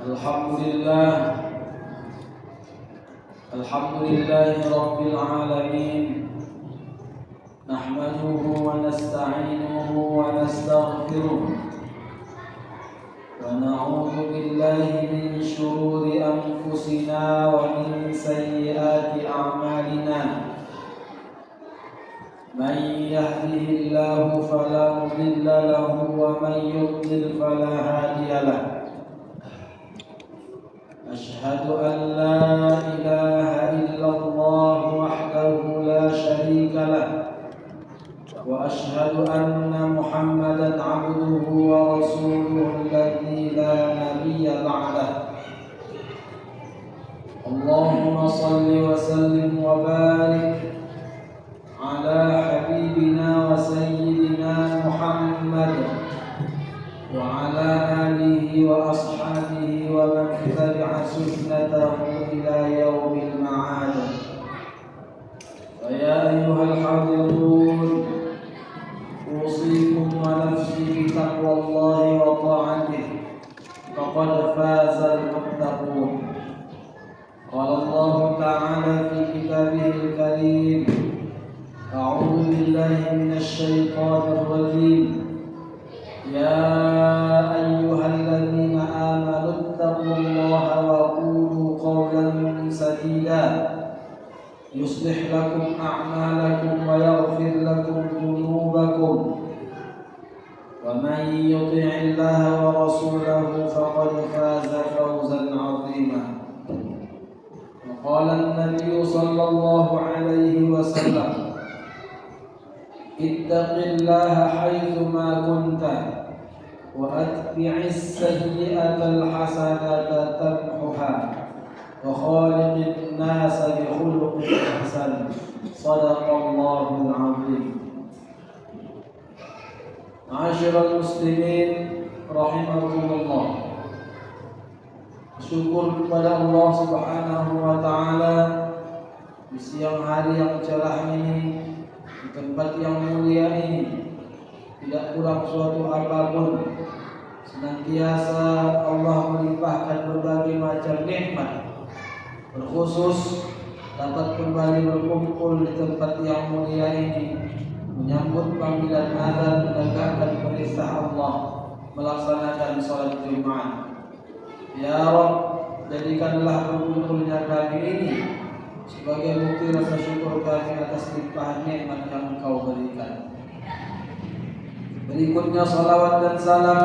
Alhamdulillah Alhamdulillahi Rabbil Alamin. Nahmaduhu wa nasta'inuhu wa nastaghfiruh wa na'udzu billahi min shururi anfusina wa min sayyiati a'malina. Man yahdihillahu fala mudilla lahu wa man yudlil fala hadiya lahu. أشهد أن لا إله إلا الله وحده لا شريك له وأشهد أن محمدا عبده ورسوله الذي لا نبي بعده. اللهم صل وسلم وبارك على حبيبنا وسيدنا محمد وعلى آله وأصحابه ومن تبع سنته إلى يوم المعاد. فيا أيها الحاضرون أوصيكم ونفسي بتقوى الله وطاعته فقد فاز المتقون. قال الله تعالى في كتابه الكريم: أعوذ بالله من الشيطان الرجيم. يا أيها الذين آمنوا اتقوا الله وقولوا قولا سديدا يصلح لكم أعمالكم ويغفر لكم ذنوبكم ومن يطع الله ورسوله فقد فاز فوزا عظيما. وقال النبي صلى الله عليه وسلم: اتق الله حيثما كنت وأتبع السيئة الحسنة تمحها وخالق الناس بخلق حسن. صدق الله العظيم. Ma'asyiral muslimin rahimakumullah. Syukur kepada Allah Subhanahu wa taala di siang hari yang cerah ini, di tempat yang mulia ini, tidak kurang suatu apapun. Senantiasa Allah melimpahkan berbagai macam nikmat, berkhusus dapat kembali berkumpul di tempat yang mulia ini, menyambut panggilan azan, menegakkan perintah Allah, melaksanakan salat Jumat. Ya Rabb, jadikanlah berkumpulnya kami ini sebagai bukti rasa syukur kami atas limpahan nikmat yang Engkau berikan. Berikutnya salawat dan salam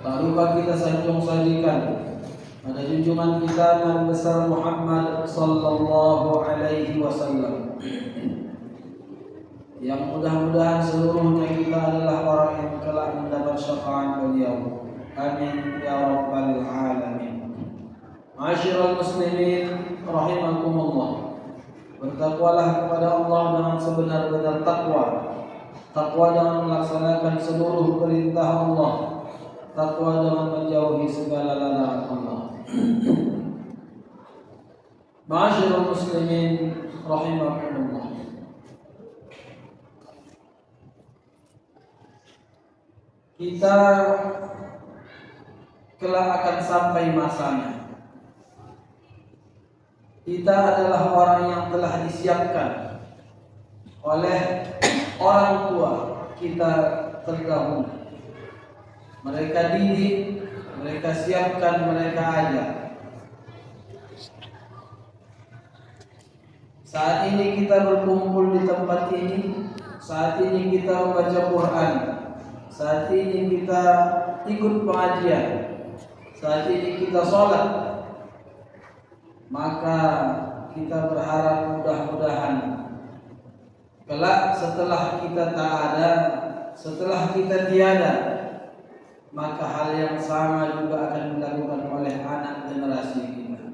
tak lupa kita sanjung-sanjungkan pada junjungan kita Nabi besar Muhammad sallallahu alaihi wasallam, yang mudah-mudahan seluruhnya kita adalah orang yang kelak mendapat syafaat beliau. Amin ya rabbal alamin. Ma'asyiral muslimin rahimakumullah. Bertakwalah kepada Allah dengan sebenar-benar takwa. Takwa dengan melaksanakan seluruh perintah Allah. Takwa dengan menjauhi segala larangan Allah. Ma'asyiral muslimin rahimakumullah. Kita kelak akan sampai masanya. Kita adalah orang yang telah disiapkan oleh orang tua kita terdahulu. Mereka didik, mereka siapkan, mereka ajar. Saat ini kita berkumpul di tempat ini, saat ini kita membaca Quran, saat ini kita ikut pengajian, saat ini kita sholat. Maka kita berharap mudah-mudahan kelak setelah kita tak ada, setelah kita tiada, maka hal yang sama juga akan dilakukan oleh anak generasi kita.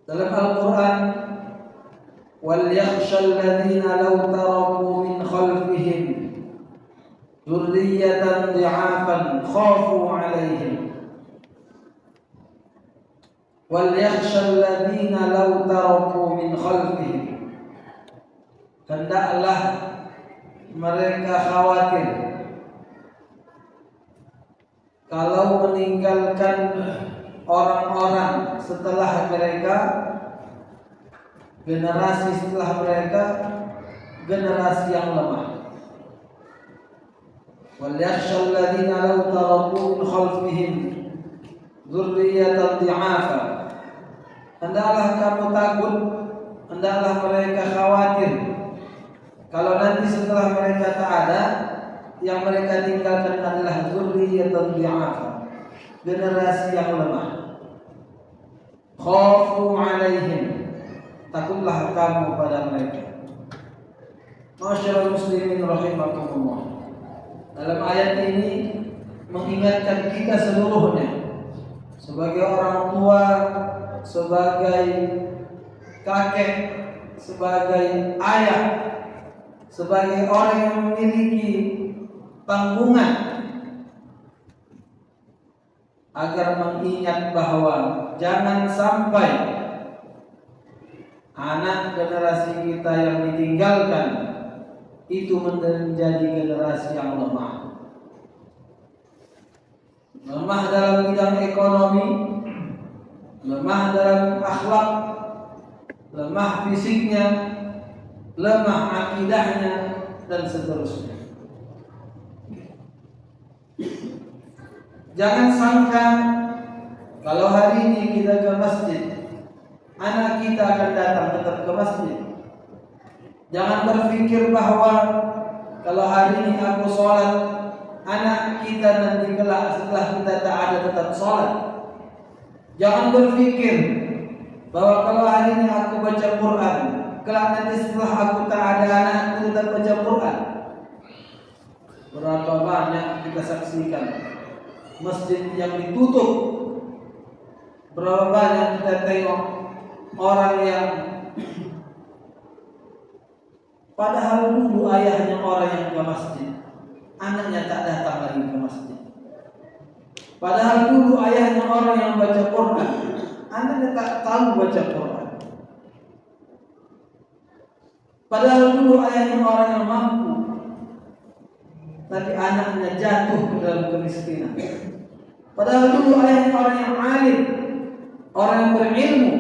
Dalam Al-Quran, wal yakhshal ladzina law taraku min khalfihim dzurriyyatan dhi'afan khafu 'alaihim. Wal yakhshal ladzina law taraku min khalfihim, hendaklah mereka khawatir kalau meninggalkan orang-orang setelah mereka, generasi setelah mereka, generasi yang lemah. وَلْيَخْشَى الَّذِينَ لَوْ تَرَكُوا مِنْ خَلْفِهِمْ ذُرِّيَّةً ضِعَافًا. Hendaklah kamu takut, hendaklah mereka khawatir kalau nanti setelah mereka tak ada, yang mereka tinggalkan adalah dzurriyyatan dhi'afa, generasi yang lemah. Khafu 'alaihim, takutlah kamu pada mereka. Masyaallah muslimin rahimakumullah. Dalam ayat ini mengingatkan kita seluruhnya sebagai orang tua, sebagai kakek, sebagai ayah, sebagai orang yang memiliki tanggungan, agar mengingat bahwa jangan sampai anak generasi kita yang ditinggalkan itu menjadi generasi yang lemah. Lemah dalam bidang ekonomi, lemah dalam akhlak, lemah fisiknya, lemah akidahnya, dan seterusnya. Jangan sangka kalau hari ini kita ke masjid, anak kita akan datang tetap ke masjid. Jangan berpikir bahwa kalau hari ini aku sholat, anak kita nanti kelak setelah kita tak ada tetap sholat. Jangan berpikir bahwa kalau hari ini aku baca Quran, kelak nanti setelah aku tak ada anak aku tetap baca Quran. Berapa banyak kita saksikan masjid yang ditutup, berapa banyak kita tengok orang yang padahal dulu ayahnya orang yang ke masjid, anaknya tak datang lagi ke masjid. Padahal dulu ayahnya orang yang baca Quran, anaknya tak tahu baca Quran. Padahal dulu ayahnya orang yang mampu, tapi anaknya jatuh ke dalam kemiskinan. Padahal dulu ayahnya orang yang alim, orang yang berilmu,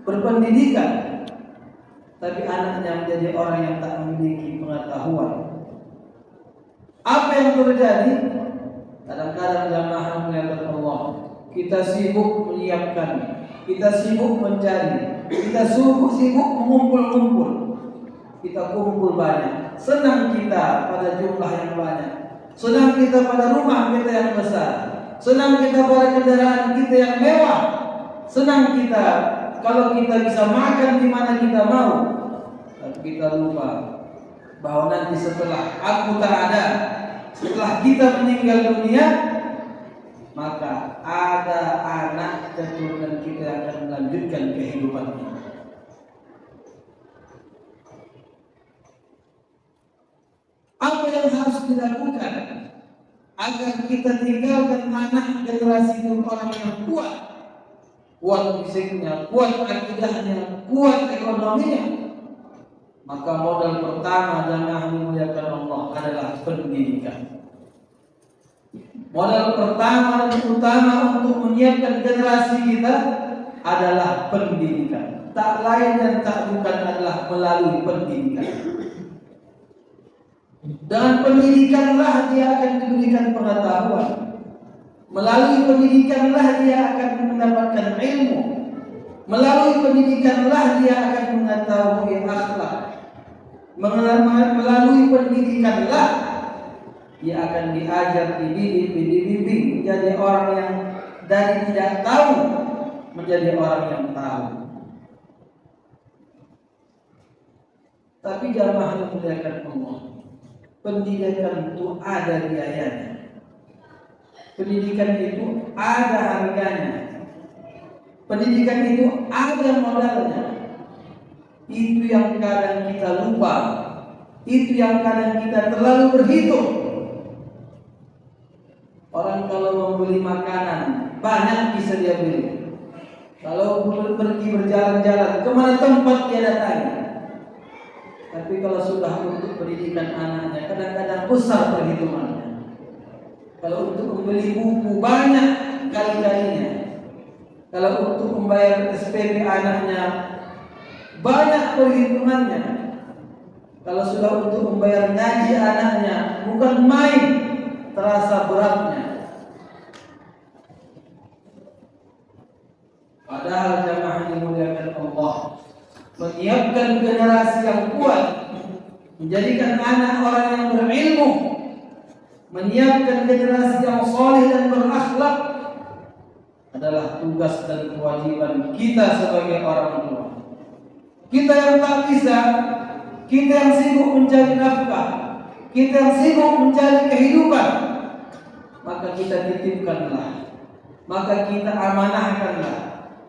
berpendidikan, tapi anaknya menjadi orang yang tak memiliki pengetahuan. Apa yang terjadi? Kadang-kadang jamaah melihat Allah, kita sibuk menyiapkan, kita sibuk mencari, kita sibuk mengumpul-ngumpul. Kita kumpul banyak, senang kita pada jumlah yang banyak, senang kita pada rumah kita yang besar, senang kita pada kendaraan kita yang mewah, senang kita kalau kita bisa makan di mana kita mau. Tapi kita lupa bahwa nanti setelah aku tak ada, setelah kita meninggal dunia, maka ada anak keturunan kita yang akan melanjutkan kehidupan ini. Apa yang harus dilakukan agar kita tinggalkan anak generasi itu orang yang kuat, kuat fisiknya, kuat akidahnya, kuat ekonominya? Maka modal pertama jamaah dimuliakan Allah adalah pendidikan. Modal pertama dan utama untuk menyiapkan generasi kita adalah pendidikan. Tak lain dan tak bukan adalah melalui pendidikan. Dengan pendidikanlah dia akan diberikan pengetahuan. Melalui pendidikanlah dia akan mendapatkan ilmu. Melalui pendidikanlah dia akan mengetahui akhlak. Melalui pendidikanlah dia akan diajar, dibimbing menjadi orang yang dari tidak tahu menjadi orang yang tahu. Tapi jamaah dimuliakan Allah, pendidikan itu ada biayanya. Pendidikan itu ada harganya. Pendidikan itu ada modalnya. Itu yang kadang kita lupa. Itu yang kadang kita terlalu berhitung. Orang kalau membeli makanan banyak bisa dia beli. Kalau pergi berjalan-jalan, kemana tempat dia datangi. Tapi kalau sudah untuk pendidikan anaknya, kadang-kadang besar perhitungannya. Kalau untuk membeli buku banyak kali-kalinya. Kalau untuk membayar SPP anaknya banyak perhitungannya. Kalau sudah untuk membayar ngaji anaknya bukan main, terasa beratnya. Padahal jamaah dimuliakan Allah, menyiapkan generasi yang kuat, menjadikan anak orang yang berilmu, menyiapkan generasi yang saleh dan berakhlak adalah tugas dan kewajiban kita sebagai orang tua. Kita yang tak bisa, kita yang sibuk mencari nafkah, kita yang sibuk mencari kehidupan, maka kita titipkanlah, maka kita amanahkanlah,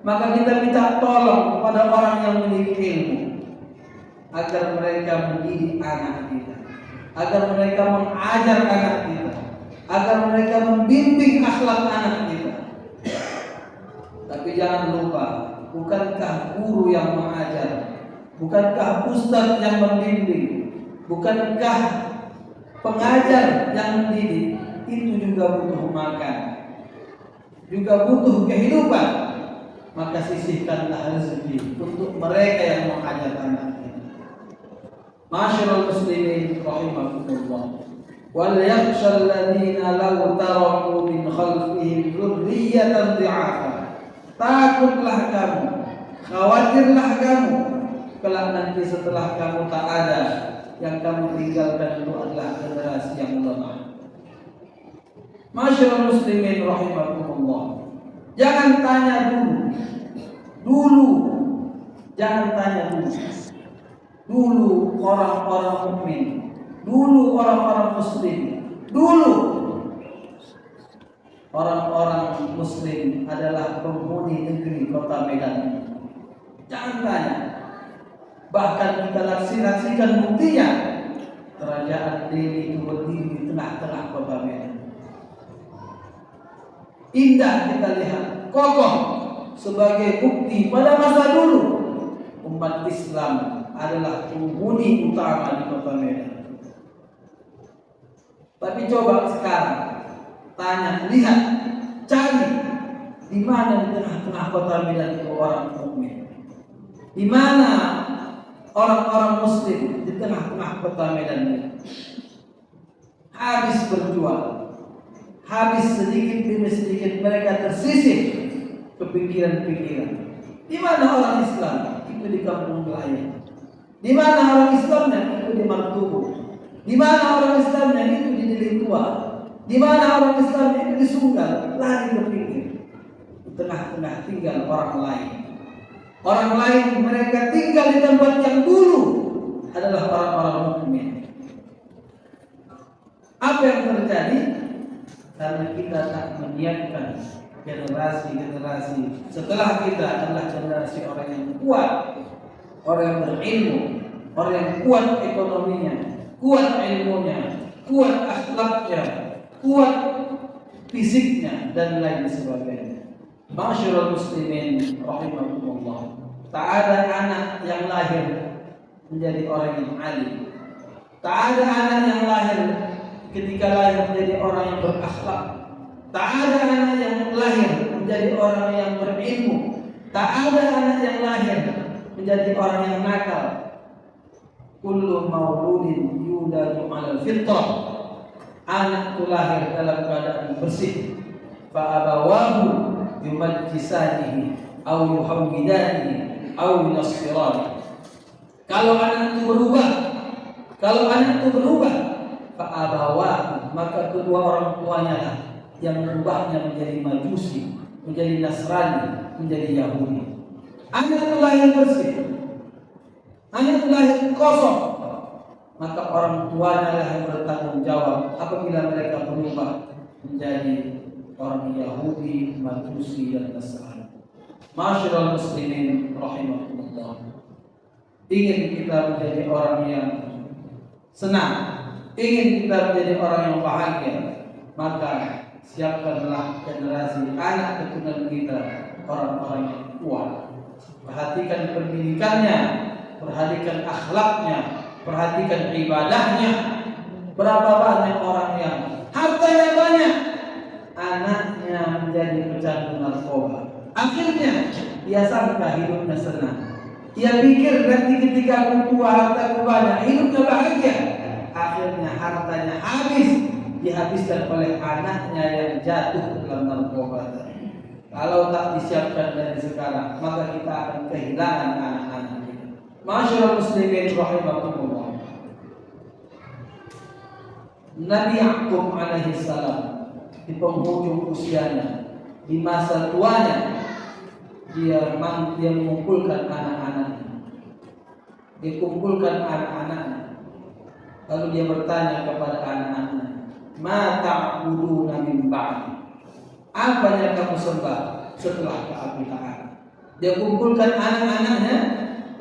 maka kita minta tolong kepada orang yang memiliki ilmu agar mereka mendidik anak kita, agar mereka mengajar anak kita, agar mereka membimbing akhlak anak kita. Tapi jangan lupa, bukankah guru yang mengajar, bukankah ustaz yang membimbing, bukankah pengajar yang mendidik itu juga butuh makan, juga butuh kehidupan. Maka sisihkanlah rezeki untuk mereka yang mengajar anak kita. Ma'asyiral muslimin rahimakumullah. Wal yakhshal ladzina law taraku min khalfihim dzurriyyatan dhi'afa. Takutlah kamu, khawatirlah kamu, kelak nanti setelah kamu tak ada, yang kamu tinggalkan itu adalah generasi yang lemah. Ma'asyiral muslimin rahimakumullah. Jangan tanya dulu, jangan tanya dulu orang-orang mukmin, dulu orang-orang muslim, dulu orang-orang muslim adalah penghuni negeri kota Medan. Jangan tanya. Bahkan kita saksikan buktinya, kerajaan Delhi itu berdiri di tengah-tengah kota Medan. Indah kita lihat, kokoh, sebagai bukti pada masa dulu umat Islam adalah penghuni utama di kota Medan. Tapi coba sekarang tanya, lihat, cari di mana di tengah-tengah kota Medan itu orang mukmin, di mana orang-orang muslim di tengah-tengah kota Medan. Habis berjuang, habis sedikit demi sedikit mereka tersisih kepikiran-pikiran. Di mana orang Islam? Itu di kampung nelayan. Di mana orang Islamnya? Itu di Martubu. Di mana orang Islamnya? Itu di Delintua. Di mana orang Islamnya? Itu di Sunggal. Lari berpikir. Di tengah-tengah tinggal orang lain. Orang lain mereka tinggal di tempat yang dulu adalah orang-orang mukmin. Apa yang terjadi? Karena kita tak menyiapkan generasi-generasi setelah kita adalah generasi orang yang kuat, orang yang berilmu, orang yang kuat ekonominya, kuat ilmunya, kuat akhlaknya, kuat fisiknya dan lain sebagainya. Ma'asyiral muslimin rahimakumullah. Tak ada anak yang lahir menjadi orang yang alim. Tak ada anak yang lahir ketika lahir menjadi orang yang berakhlak. Tak ada anak yang lahir menjadi orang yang berilmu. Tak ada anak yang lahir menjadi orang yang nakal. Kullu mauludin yuladu 'alal fitrah. Anak itu lahir dalam keadaan bersih. Fa abawahu yumajjisanihi aw yuhawwidanihi aw yunassirani. Kalau anak itu berubah, fa abawahu, maka kedua orang tuanya lah yang merubahnya menjadi Majusi, menjadi Nasrani, menjadi Yahudi. Anak itu lahir bersih, anak itu lahir kosong, maka orang tuanya lah yang bertanggung jawab apabila mereka berubah menjadi orang Yahudi, Majusi dan Nasrani. Ma'asyiral muslimin rahimakumullah. Ingin kita menjadi orang yang senang, ingin kita menjadi orang yang bahagia, maka siapkanlah generasi anak keturunan kita orang-orang yang kuat. Perhatikan pendidikannya, perhatikan akhlaknya, perhatikan ibadahnya. Berapa banyak orang yang hartanya banyak Akhirnya dia sangka hidupnya senang. Dia pikir nanti ketika aku tua harta banyak, hidupnya bahagia. Akhirnya hartanya habis, dihabiskan oleh anaknya yang jatuh dalam narkoba. Kalau tak disiapkan dari sekarang, maka kita akan kehilangan anak-anak kita. Masyaallah muslimin rahimakumullah. Nabi Yakub alaihi salam di penghujung usianya, di masa tuanya, dia mengumpulkan anak-anaknya. Dia kumpulkan anak-anaknya. Lalu dia bertanya kepada anak-anaknya, "Ma ta'buduna min ba'di?" Apa yang kamu sembah setelah aku taat? Dia kumpulkan anak-anaknya,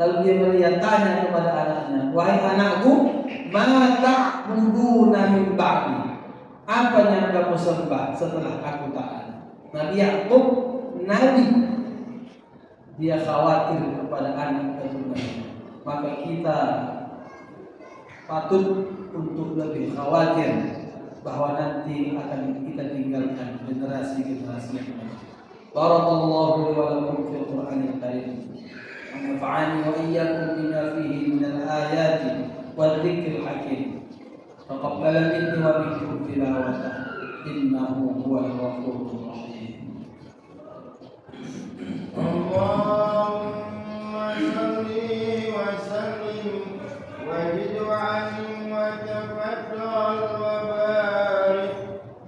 lalu dia tanya kepada anaknya, "Wahai anakku, ma ta'buduna min ba'di?" Apa yang kamu sembah setelah aku taat? Nabi Yakub, nabi, dia khawatir kepada anak keturunannya. Maka kita patut untuk lebih khawatir bahwa nanti akan kita tinggalkan generasi-generasi yang lain. Barakallahu li wa lakum fil Qur'anil Karim. Wa nafa'ani wa iyyakum bima fihi min al-ayati wadh-dhikril hakim. Taqabbal minni wa minkum tilawatan innahu huwal ghafurur rahim. Allahumma shalli wa sallim wa zid wa tafaddal wa barik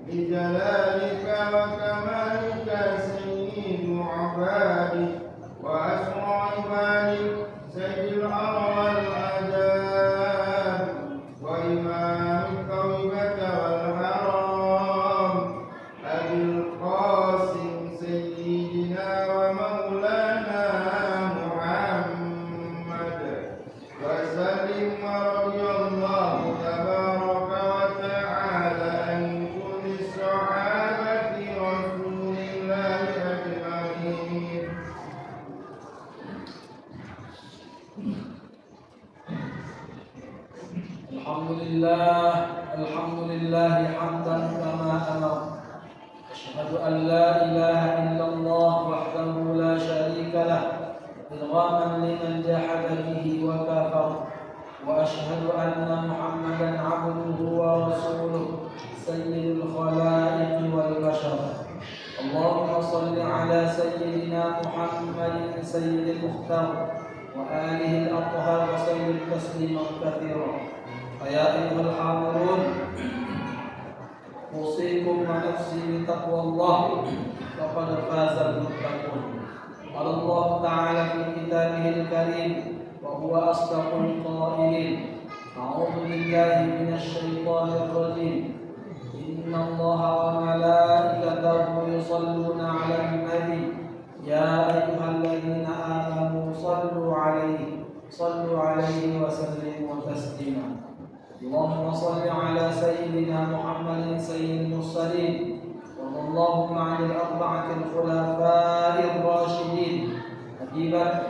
bi jalalika wa kamalika sayyidu abadi wa asra ibadi sayyidil awwal adab wa imam qawmika wal haram abil qasim sayyidina wa maulana Muhammad wa sallim wa radiyallahu tabaraka wa ta'ala an kulli sahabati rasulillahi ajma'in. Alhamdulillah hamdan kama amar. Asyhadu an la ilaha illallah wahdahu la syarika lah, idghaman liman jahada bihi wa kafar. Wa asyhadu anna Muhammadan 'abduhu wa rasuluh sayyidul khalaiqi wal bashar. Allahumma shalli ala sayyidina Muhammadin sayyidil mukhtar wa alihi al-athhar wa sallim tasliman katsira. Ya ayyuhal hadirun, usikum wa nafsi bi taqwallah, faqad fazal muttaqun. Qala Allah ta'ala fi kitabihil karim wa huwa asdaqul qailin. A'udzu billahi minasy syaithanir rajim. Inna Allaha wa malaikatahu yusholluna 'alan nabi. Ya ayyuhalladzina amanu sallu 'alaihi wa sallimu taslima. اللهم صل على سيدنا محمد سيد المرسلين وارض اللهم عن الأربعة الخلفاء الراشدين أبي بكر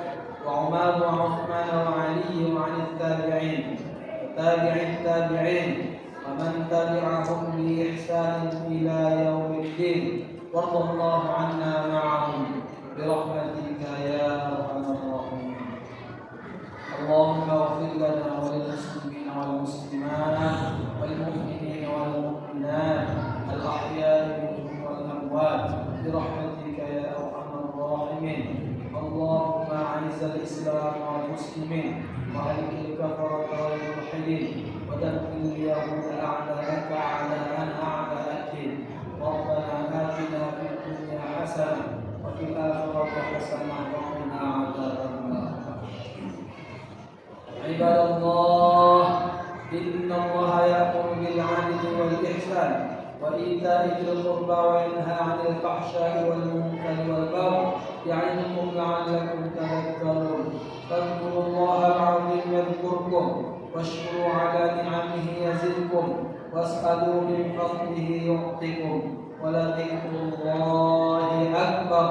وعمر وعثمان وعلي وعن التابعين وتابع التابعين ومن تبعهم بإحسان إلى يوم الدين وارض الله عنا معهم برحمتك يا أرحم الراحمين. اللهم اغفر لنا وللمسلمين والمسلمات والمؤمنين والمؤمنات الأحياء منهم والأموات برحمتك يا أرحم الراحمين. اللهم أعز الإسلام والمسلمين وأهلك الكفرة والملحدين ودمر اليهود أعداءك أعداء أعداء الدين. ربنا آتنا في الدنيا حسنة وفي الآخرة حسنة وقنا عذاب النار. عباد الله، إن الله يأمر بالعدل والإحسان وإيتاء ذي القربى وينهى عن الفحشاء والمنكر والبغي يعظكم لعلكم تذكرون. فاذكروا الله العظيم يذكركم واشكروا على نعمه يزدكم واسألوا من فضله يعطكم ولذكر الله أكبر